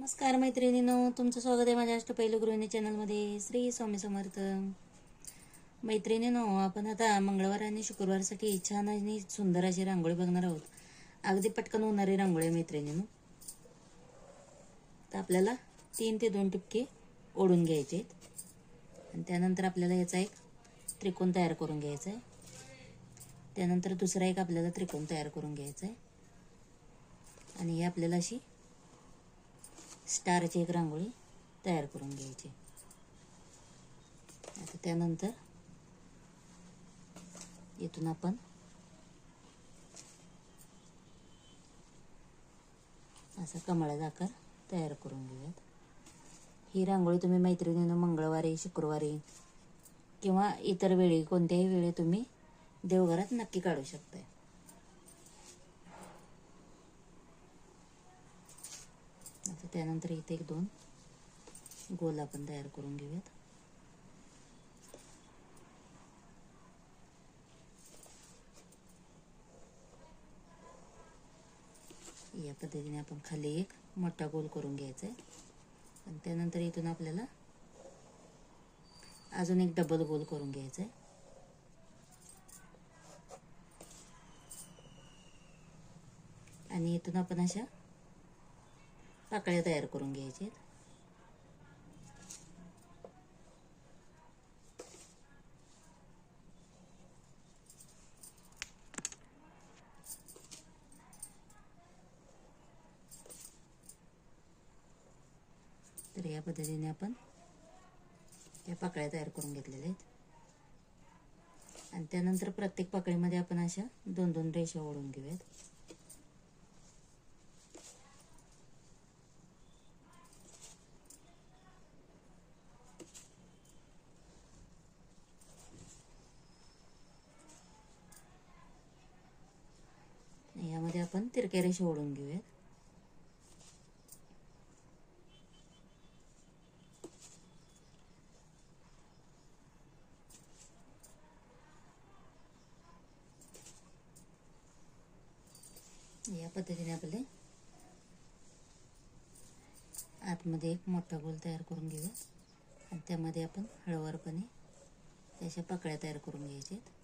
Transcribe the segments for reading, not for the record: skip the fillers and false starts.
नमस्कार मैत्रिणींनो, तुमचं स्वागत आहे माझ्या अष्टपैलू गृहिणी चॅनलमध्ये. श्री स्वामी समर्थ. मैत्रिणींनो, आपण आता मंगळवार आणि शुक्रवारसाठी छान आणि सुंदर अशी रांगोळी बघणार आहोत. अगदी पटकन होणारी रांगोळी मैत्रिणींनो. तर आपल्याला 3 ते 2 टिपके ओढून घ्यायचे आहेत आणि त्यानंतर आपल्याला याचा एक त्रिकोण तयार करून घ्यायचा आहे. त्यानंतर दुसरा एक आपल्याला त्रिकोण तयार करून घ्यायचा आहे आणि हे आपल्याला अशी स्टारची एक रांगोळी तयार करून घ्यायची. आता त्यानंतर इथून आपण असा कमळाचा आकार तयार करून घेऊयात. ही रांगोळी तुम्ही मैत्रिणींनो मंगळवारी, शुक्रवारी किंवा इतर वेळी कोणत्याही वेळी तुम्ही देवघरात नक्की काढू शकताय. आता त्यानंतर इथे एक 2 गोल आपण तयार करून घेऊयात. या पद्धतीने आपण खाली एक मोठा गोल करून घ्यायचा आहे आणि त्यानंतर इथून आपल्याला अजून एक डबल गोल करून घ्यायचा आहे आणि इथून आपण अशा पाकळ्या तयार करून घ्यायच्या आहेत. तर या पद्धतीने आपण या पाकळ्या तयार करून घेतलेल्या आहेत आणि त्यानंतर प्रत्येक पाकळीमध्ये आपण अशा 2-2 रेषा ओढून घेऊयात. यामध्ये आपण तिरक्या रेषा ओढून घेऊयात. या पद्धतीने आपले आतमध्ये एक मोठा गोल तयार करून घेऊया आणि त्यामध्ये आपण हळूवारपणे त्याच्या पाकळ्या तयार करून घ्यायच्या आहेत.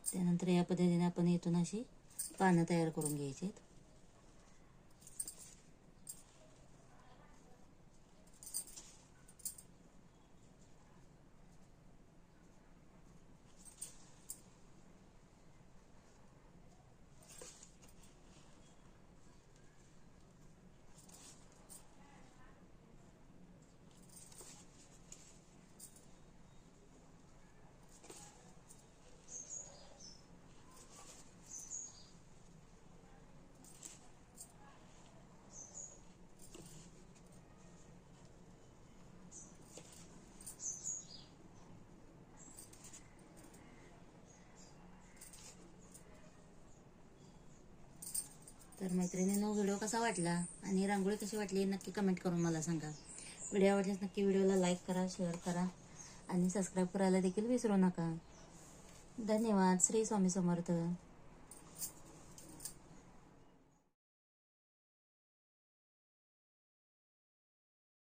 त्यानंतर या पद्धतीने आपण इथून अशी पानं तयार करून घ्यायची आहेत. तर मैत्रिणींनो, व्हिडिओ कसा वाटला आणि रांगोळी कशी वाटली नक्की कमेंट करून मला सांगा. व्हिडिओ आवडल्यास नक्की व्हिडिओला लाईक करा, शेअर करा आणि सबस्क्राईब करायला देखील विसरू नका. धन्यवाद. श्री स्वामी समर्थ.